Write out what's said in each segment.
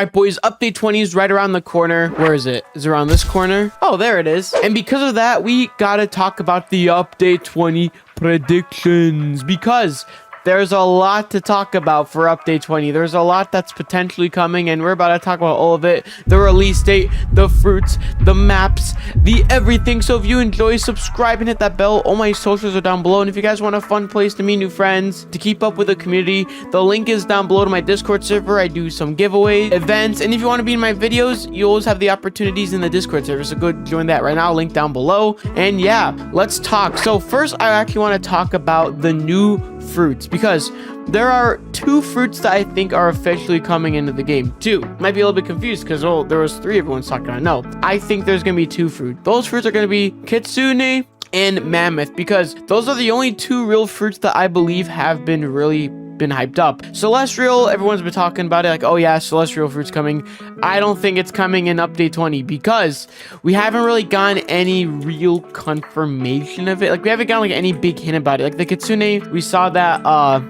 right, boys, update 20 is right around the corner. Where is it? Is it around this corner? Oh, there it is. And because of that, we gotta talk about the update 20 predictions, because there's a lot to talk about for update 20. There's a lot that's potentially coming, and we're about to talk about all of it. The release date, the fruits, the maps, the everything. So if you enjoy, subscribe and hit that bell. All my socials are down below, and if you guys want a fun place to meet new friends, to keep up with the community, the link is down below to my Discord server. I do some giveaway events, and if you want to be in my videos, you always have the opportunities in the Discord server, so go join that right now. Link down below. And yeah, let's talk. So first, I actually want to talk about the new fruits, because there are 2 fruits that I think are officially coming into the game. 2. Might be a little bit confused because, oh, there was 3 everyone's talking about. No, I think there's going to be 2 fruits. Those fruits are going to be Kitsune and Mammoth, because those are the only 2 real fruits that I believe have been hyped up. Celestial, everyone's been talking about it, like, oh yeah, Celestial fruit's coming. I don't think it's coming in update 20 because we haven't really gotten any real confirmation of it. Like, we haven't gotten like any big hint about it. Like the Kitsune, we saw that.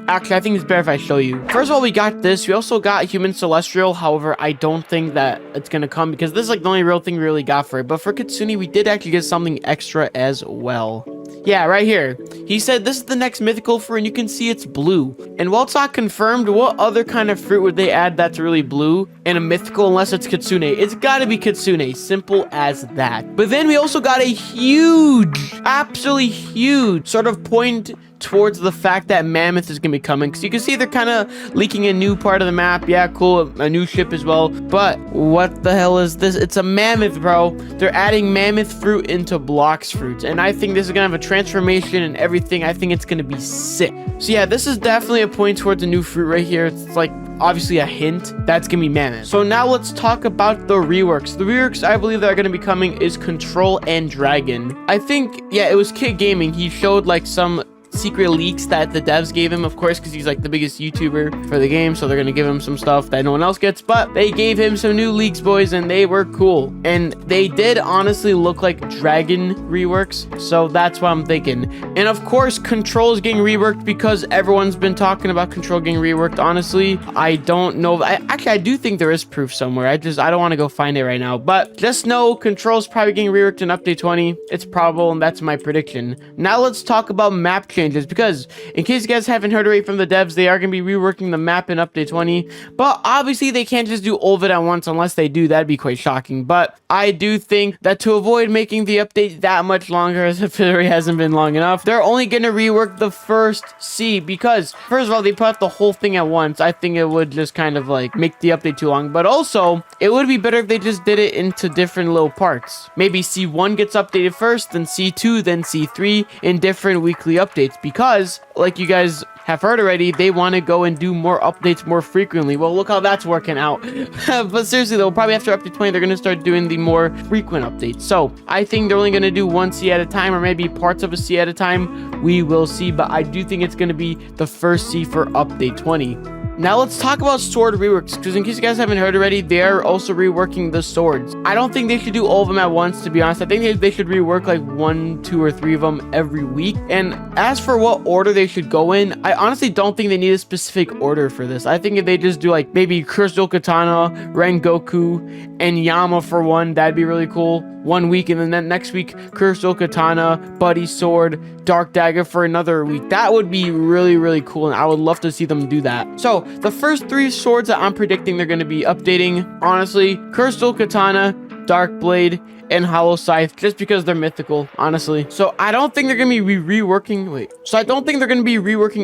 Actually, I think it's better if I show you. First of all, we got this. We also got Human Celestial. However, I don't think that it's gonna come because this is like the only real thing we really got for it. But for Kitsune, we did actually get something extra as well. Yeah, right here. He said this is the next mythical fruit, and you can see it's blue. And while it's not confirmed, what other kind of fruit would they add that's really blue in a mythical unless it's Kitsune? It's gotta be Kitsune. Simple as that. But then we also got a huge, absolutely huge sort of point towards the fact that Mammoth is gonna be coming, because you can see they're kind of leaking a new part of the map. Yeah, cool, a new ship as well. But what the hell is this? It's a Mammoth, bro. They're adding Mammoth fruit into Blox Fruits, and I think this is gonna have a transformation and everything. I think it's gonna be sick. So yeah, this is definitely a point towards a new fruit right here. It's like obviously a hint that's gonna be Mammoth. So now let's talk about the reworks. The reworks I believe that are gonna be coming is Control and Dragon. I think, yeah, it was Kid Gaming. He showed like some secret leaks that the devs gave him, of course, because he's like the biggest YouTuber for the game, so they're gonna give him some stuff that no one else gets. But they gave him some new leaks, boys, and they were cool, and they did honestly look like dragon reworks, so that's what I'm thinking. And of course, Control is getting reworked because everyone's been talking about Control getting reworked. Honestly, I don't know. I do think there is proof somewhere. I don't want to go find it right now, but just know Control's probably getting reworked in update 20. It's probable, and that's my prediction. Now let's talk about map changes, because in case you guys haven't heard already from the devs, they are going to be reworking the map in update 20, but obviously they can't just do all of it at once. Unless they do, that'd be quite shocking. But I do think that to avoid making the update that much longer, as if it already hasn't been long enough, they're only going to rework the first sea, because first of all, they put out the whole thing at once. I think it would just kind of like make the update too long, but also it would be better if they just did it into different little parts. Maybe C1 gets updated first, then C2, then C3 in different weekly updates, because like you guys have heard already, they want to go and do more updates more frequently. Well, look how that's working out. But seriously though, probably after update 20, they're going to start doing the more frequent updates. So I think they're only going to do 1 C at a time, or maybe parts of a C at a time. We will see, but I do think it's going to be the first C for update 20. Now let's talk about sword reworks, because in case you guys haven't heard already, they're also reworking the swords. I don't think they should do all of them at once, to be honest. I think they should rework like 1, 2, or 3 of them every week. And as for what order they should go in, I honestly don't think they need a specific order for this. I think if they just do like maybe Crystal Katana, Rengoku, and Yama for one, that'd be really cool. 1 week, and then next week Crystal Katana, Buddy Sword, Dark Dagger for another week. That would be really, really cool, and I would love to see them do that. So the first 3 swords that I'm predicting they're going to be updating, honestly, Crystal Katana, Dark Blade, and Hollow Scythe, just because they're mythical, honestly. So I don't think they're gonna be reworking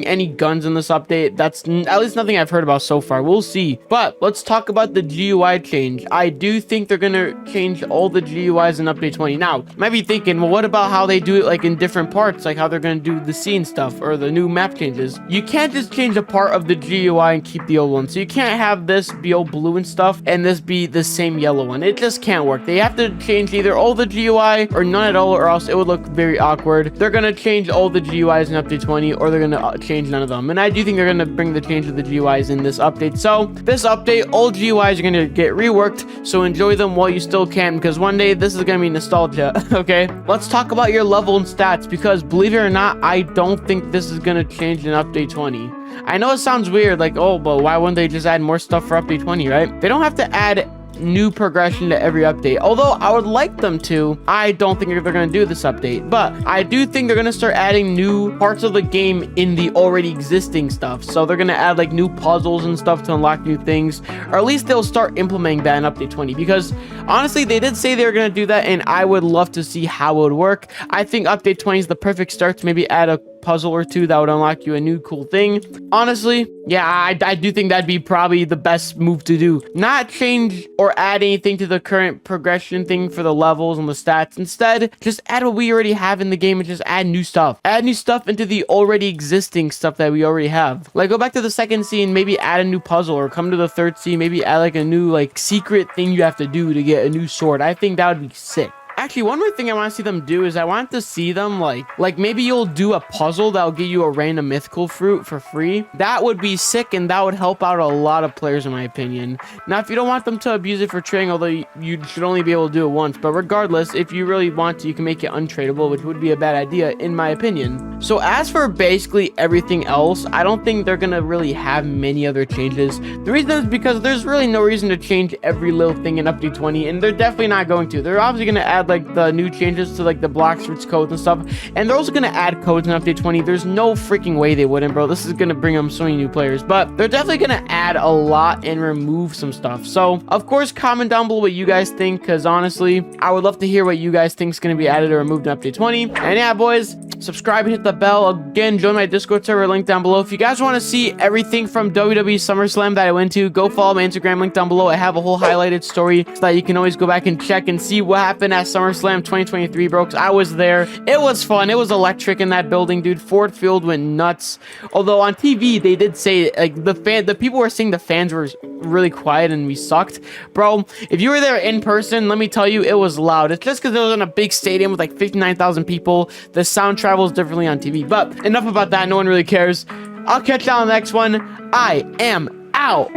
any guns in this update. That's at least nothing I've heard about so far. We'll see. But let's talk about the GUI change. I do think they're gonna change all the GUIs in update 20. Now, you might be thinking, well, what about how they do it like in different parts, like how they're gonna do the scene stuff or the new map changes? You can't just change a part of the GUI and keep the old one. So you can't have this be all blue and stuff and this be the same yellow one. It just can't work. They have to change the either all the GUI or none at all, or else it would look very awkward. They're gonna change all the GUIs in update 20, or they're gonna change none of them. And I do think they're gonna bring the change of the GUIs in this update. So this update, all GUIs are gonna get reworked, so enjoy them while you still can, because one day this is gonna be nostalgia. Okay, let's talk about your level and stats, because believe it or not, I don't think this is gonna change in update 20. I know it sounds weird, like, oh, but why wouldn't they just add more stuff for update 20, right? They don't have to add new progression to every update, although I would like them to. I don't think they're going to do this update, but I do think they're going to start adding new parts of the game in the already existing stuff. So they're going to add like new puzzles and stuff to unlock new things, or at least they'll start implementing that in update 20, because honestly they did say they were going to do that, and I would love to see how it would work. I think update 20 is the perfect start to maybe add a puzzle or two that would unlock you a new cool thing. Honestly, yeah, I do think that'd be probably the best move to do. Not change or add anything to the current progression thing for the levels and the stats. Instead, just add what we already have in the game and just add new stuff. Add new stuff into the already existing stuff that we already have. Like, go back to the second scene, maybe add a new puzzle, or come to the third scene, maybe add like a new like secret thing you have to do to get a new sword. I think that would be sick. Actually, one more thing I want to see them do is I want to see them like maybe you'll do a puzzle that'll give you a random mythical fruit for free. That would be sick, and that would help out a lot of players in my opinion. Now, if you don't want them to abuse it for trading, although you should only be able to do it once, but regardless, if you really want to, you can make it untradeable, which would be a bad idea in my opinion. So as for basically everything else, I don't think they're gonna really have many other changes. The reason is because there's really no reason to change every little thing in update 20, and they're definitely not going to. They're obviously gonna add like the new changes to like the Blox Fruits codes and stuff, and they're also gonna add codes in update 20. There's no freaking way they wouldn't, bro. This is gonna bring them so many new players, but they're definitely gonna add a lot and remove some stuff. So of course, comment down below what you guys think, because honestly, I would love to hear what you guys think is gonna be added or removed in update 20. And yeah, boys, subscribe and hit the bell. Again, join my Discord server, link down below. If you guys want to see everything from WWE SummerSlam that I went to, go follow my Instagram, link down below. I have a whole highlighted story so that you can always go back and check and see what happened at SummerSlam 2023, bro, 'cause I was there. It was fun. It was electric in that building, dude. Ford Field went nuts. Although on TV they did say like the people were saying the fans were really quiet and we sucked, bro. If you were there in person, let me tell you, it was loud. It's just because it was in a big stadium with like 59,000 people. The sound travels differently on TV. But enough about that. No one really cares. I'll catch you on the next one. I am out.